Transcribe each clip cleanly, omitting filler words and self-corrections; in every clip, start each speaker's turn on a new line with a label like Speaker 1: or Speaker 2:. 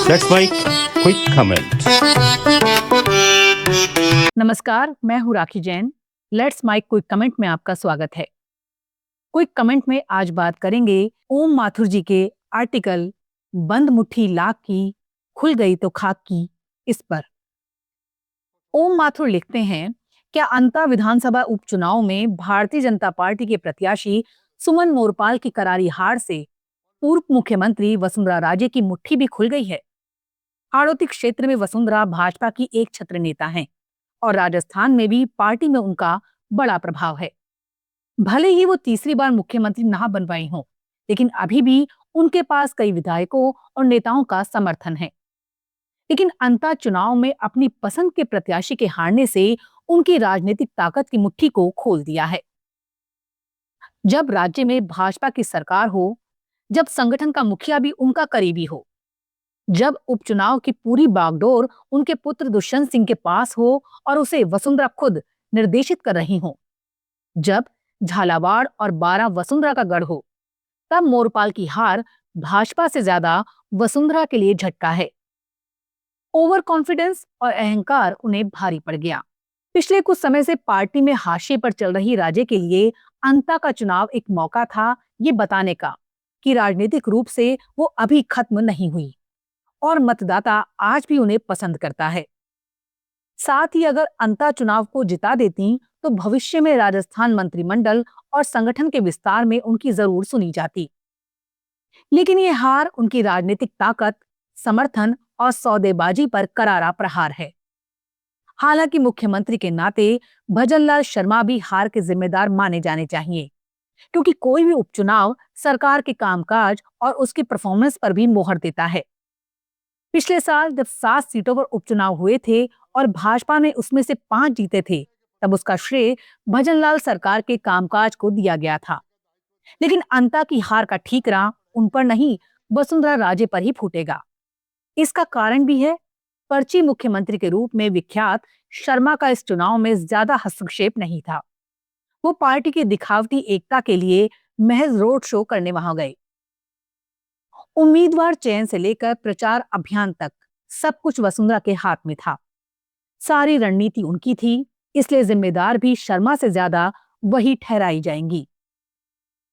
Speaker 1: Let's make quick comment.
Speaker 2: नमस्कार, मैं हूँ Rakhi Jain. Let's make quick comment में आपका स्वागत है। क्विक कमेंट में आज बात करेंगे ओम माथुर जी के आर्टिकल बंद मुट्ठी लाख की, खुल गई तो खाक की, इस पर। ओम माथुर लिखते हैं, क्या अंता विधानसभा उपचुनाव में भारतीय जनता पार्टी के प्रत्याशी सुमन मोरपाल की करारी हार से पूर्व मुख्यमंत्री वसुंधरा राजे की मुट्ठी भी खुल गई है? हाड़ौती क्षेत्र में वसुंधरा भाजपा की एक छत्र नेता हैं और राजस्थान में भी पार्टी में उनका बड़ा प्रभाव है। भले ही वो तीसरी बार मुख्यमंत्री ना बन पाई हों, लेकिन अभी भी उनके पास कई विधायकों और नेताओं का समर्थन है। लेकिन अंता चुनाव में अपनी पसंद के प्रत्याशी के हारने से उनकी राजनीतिक ताकत की मुट्ठी को खोल दिया है। जब राज्य में भाजपा की सरकार हो, जब संगठन का मुखिया भी उनका करीबी हो, जब उपचुनाव की पूरी बागडोर उनके पुत्र दुष्यंत सिंह के पास हो और उसे वसुंधरा खुद निर्देशित कर रही हो, जब झालावाड़ और बारां वसुंधरा का गढ़ हो, तब मोरपाल की हार भाजपा से ज्यादा वसुंधरा के लिए झटका है। ओवर कॉन्फिडेंस और अहंकार उन्हें भारी पड़ गया। पिछले कुछ समय से पार्टी में हाशिए पर चल रही राजे के लिए अंता का चुनाव एक मौका था ये बताने का कि राजनीतिक रूप से वो अभी खत्म नहीं हुई और मतदाता आज भी उन्हें पसंद करता है। साथ ही अगर अंता चुनाव को जिता देती तो भविष्य में राजस्थान मंत्रिमंडल और संगठन के विस्तार में उनकी जरूर सुनी जाती। लेकिन ये हार उनकी राजनीतिक ताकत, समर्थन और सौदेबाजी पर करारा प्रहार है। हालांकि मुख्यमंत्री के नाते भजनलाल शर्मा भी हार के जिम्मेदार माने जाने चाहिए, क्योंकि कोई भी उपचुनाव सरकार के कामकाज और उसकी परफॉर्मेंस पर भी मोहर देता है। पिछले साल जब 7 सीटों पर उपचुनाव हुए थे और भाजपा ने उसमें से 5 जीते थे, तब उसका श्रेय भजनलाल सरकार के कामकाज को दिया गया था। लेकिन अंता की हार का ठीकरा उन पर नहीं, वसुंधरा राजे पर ही फूटेगा। इसका कारण भी है, पर्ची मुख्यमंत्री के रूप में विख्यात शर्मा का इस चुनाव में ज्यादा हस्तक्षेप नहीं था। वो पार्टी की दिखावटी एकता के लिए महज रोड शो करने वहां गए। उम्मीदवार चयन से लेकर प्रचार अभियान तक सब कुछ वसुंधरा के हाथ में था। सारी रणनीति उनकी थी, इसलिए जिम्मेदार भी शर्मा से ज्यादा वही ठहराई जाएंगी।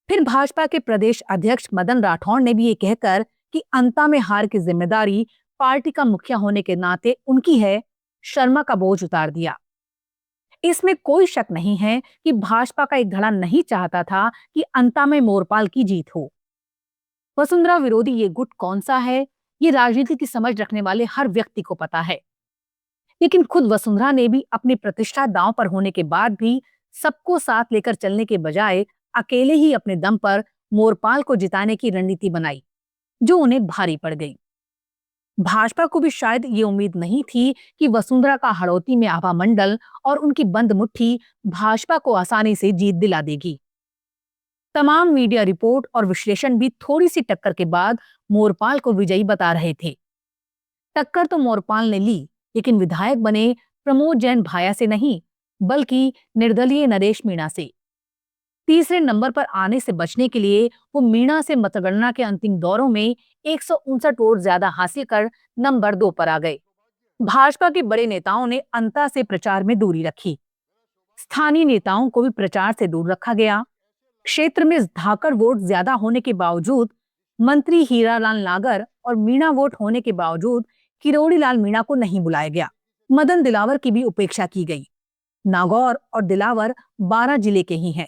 Speaker 2: फिर भाजपा के प्रदेश अध्यक्ष मदन राठौड़ ने भी ये कहकर कि अंता में हार की जिम्मेदारी पार्टी का मुखिया होने के नाते उनकी है, शर्मा का बोझ उतार दिया। इसमें कोई शक नहीं है कि भाजपा का एक धड़ा नहीं चाहता था कि अंता में मोरपाल की जीत हो। वसुंधरा विरोधी ये गुट कौन सा है, ये राजनीति की समझ रखने वाले हर व्यक्ति को पता है। लेकिन खुद वसुंधरा ने भी अपनी प्रतिष्ठा दांव पर होने के बाद भी सबको साथ लेकर चलने के बजाय अकेले ही अपने दम पर मोरपाल को जिताने की रणनीति बनाई, जो उन्हें भारी पड़ गई। भाजपा को भी शायद ये उम्मीद नहीं थी कि वसुंधरा का हड़ौती में आभा मंडल और उनकी बंद मुट्ठी भाजपा को आसानी से जीत दिला देगी। तमाम मीडिया रिपोर्ट और विश्लेषण भी थोड़ी सी टक्कर के बाद मोरपाल को विजयी बता रहे थे। टक्कर तो मोरपाल ने ली, लेकिन विधायक बने प्रमोद जैन भाया से नहीं, बल्कि निर्दलीय नरेश मीणा से। तीसरे नंबर पर आने से बचने के लिए वो मीणा से मतगणना के अंतिम दौरों में 159 वोट ज्यादा हासिल कर नंबर 2 पर आ गए। भाजपा के बड़े नेताओं ने अंता से प्रचार में दूरी रखी। स्थानीय नेताओं को भी प्रचार से दूर रखा गया। क्षेत्र में धाकड़ वोट ज्यादा होने के बावजूद मंत्री हीरालाल नागर और मीणा वोट होने के बावजूद किरोड़ी लाल मीणा को नहीं बुलाया गया। मदन दिलावर की भी उपेक्षा की गई। नागौर और दिलावर 12 जिले के ही हैं।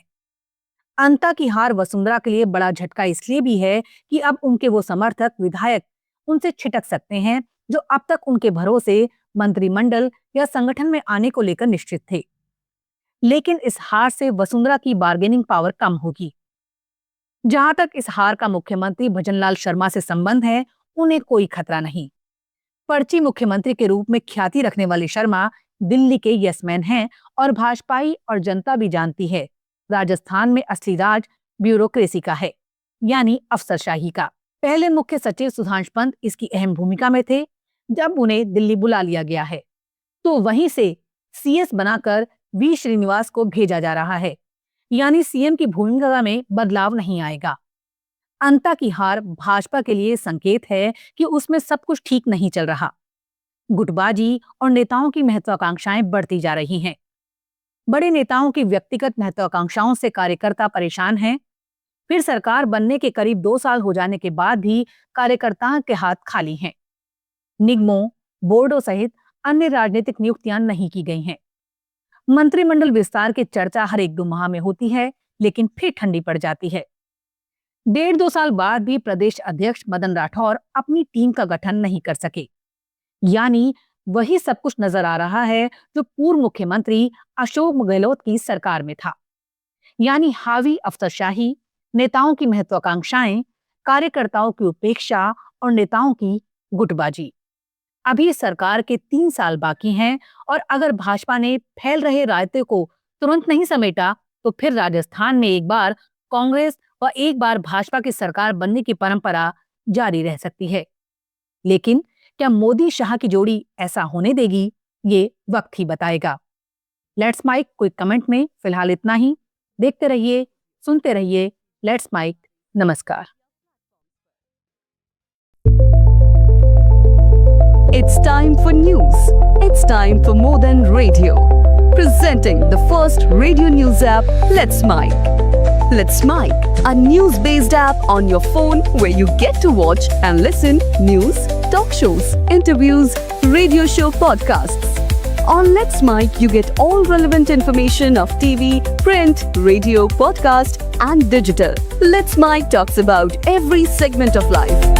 Speaker 2: अंता की हार वसुंधरा के लिए बड़ा झटका इसलिए भी है कि अब उनके वो समर्थक विधायक उनसे छिटक सकते हैं जो अब तक उनके भरोसे मंत्रिमंडल या संगठन में आने को लेकर निश्चित थे। लेकिन इस हार से वसुंधरा की बार्गेनिंग पावर कम होगी। जहां तक इस हार का मुख्यमंत्री भजनलाल शर्मा से संबंध है, उन्हें कोई खतरा नहीं। पर्ची मुख्यमंत्री के रूप में ख्याति रखने वाले शर्मा दिल्ली के यसमैन हैं और भाजपाई और जनता भी जानती है, राजस्थान में असली राज ब्यूरोक्रेसी का है, यानी अफसरशाही का। पहले मुख्य सचिव सुधांशु पंत इसकी अहम भूमिका में थे। जब उन्हें दिल्ली बुला लिया गया है, तो वहीं से सीएस बनाकर वी श्रीनिवास को भेजा जा रहा है, यानी सीएम की भूमिका में बदलाव नहीं आएगा। अंता की हार भाजपा के लिए संकेत है कि उसमें सब कुछ ठीक नहीं चल रहा। गुटबाजी और नेताओं की महत्वाकांक्षाएं बढ़ती जा रही हैं। बड़े नेताओं की व्यक्तिगत महत्वाकांक्षाओं से कार्यकर्ता परेशान हैं। फिर सरकार बनने के करीब 2 साल हो जाने के बाद भी कार्यकर्ताओं के हाथ खाली हैं। निगमों, बोर्डों सहित अन्य राजनीतिक नियुक्तियां नहीं की गई हैं। मंत्रिमंडल विस्तार की चर्चा हर 1-2 माह में होती है, लेकिन फिर ठंडी पड़ जाती है। 1.5-2 साल बाद भी प्रदेश अध्यक्ष मदन राठौर अपनी टीम का गठन नहीं कर सके। यानी वही सब कुछ नजर आ रहा है जो पूर्व मुख्यमंत्री अशोक गहलोत की सरकार में था। यानी हावी अफसरशाही, नेताओं की महत्वाकांक्षाएं, कार्यकर्ताओं की उपेक्षा और नेताओं की गुटबाजी। अभी सरकार के 3 साल बाकी हैं और अगर भाजपा ने फैल रहे रायते को तुरंत नहीं समेटा तो फिर राजस्थान में एक बार कांग्रेस व एक बार भाजपा की सरकार बनने की परंपरा जारी रह सकती है। लेकिन क्या मोदी शाह की जोड़ी ऐसा होने देगी, ये वक्त ही बताएगा। लेट्स माइक क्विक कमेंट में फिलहाल इतना ही। देखते रहिए, सुनते रहिए लेट्स माइक। नमस्कार।
Speaker 3: It's time for news. It's time for more than radio. Presenting the first radio news app, Let's Mike. Let's Mike, a news-based app on your phone where you get to watch and listen news, talk shows, interviews, radio show podcasts. On Let's Mike, you get all relevant information of TV, print, radio, podcast, and digital. Let's Mike talks about every segment of life.